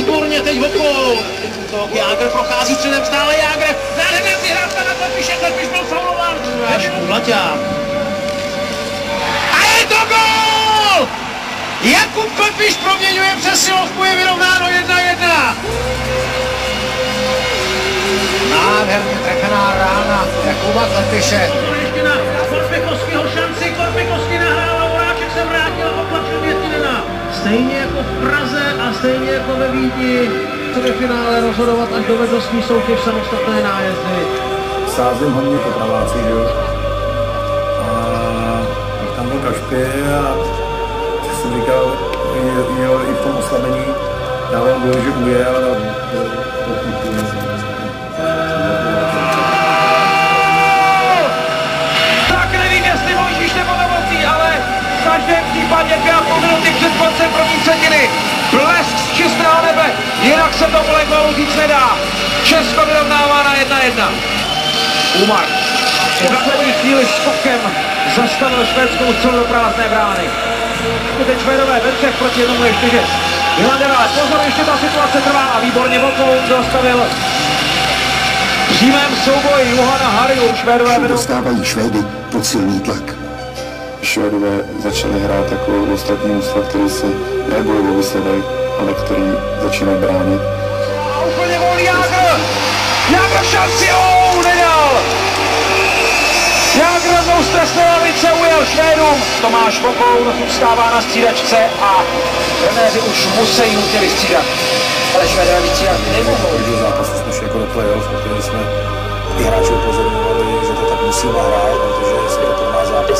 výborně, teď okolo. Jágr prochází středem, stále Jágr. Nádherná vyhrávka na Klepiše, Klepiš byl faulován. Až Mlaťák. A je to gól! Jakub Klepiš proměňuje přesilovku, je vyrovnáno 1-1. Nádherně trefená rána Jakuba Klepiše. Ještě na Korpikovského šanci, Korpikovský nahrál a Voráček se vrátil a opatřil Větinina. Stejně jako v Praze a stejně jako ve Vídni. Ve finále rozhodovat až dovednostní soutěž samostatné nájezdy. Sázím hodně po pravácích, jo. A tam byl Kašpě a jsem říkal, jo, i v tom oslabení dával gól, že ujel a tak nevím, jestli Mojžíš nebo Novotný, ale v každém případě 2,5 minuty před koncem první třetiny. Blesk z čistého nebe, jinak se tomu gólu říct nedá. Česko vyrovnává na 1-1. Umar v poslední chvíli skokem zastavil švédskou střelu do prázdné brány. Teď Švédové ve třech proti jednomu je 4. Vyhledal, ale pozor, ještě ta situace trvá a výborně Vokoun zastavil v přímém souboji Johana Harju. Švédové dostávají Švédy pod silný tlak. Švédové začali hrát jako ostatní mužstva, který si nebojí o výsledek, ale který začínají bránit. A úplně volí Jágr! Jágr šanci, nedal! Jágr rovnou z trestné lavice ujel Švédům. Tomáš Vokoun zůstává na střídačce a trenéři už musí nutně vystřídat. Ale Švédové vystřídat nemohou. Každý zápas jsme šli jako do playoff, protože jsme ty hráči upozorňovali, že to tak musíme hrát, protože je to pro nás zápas.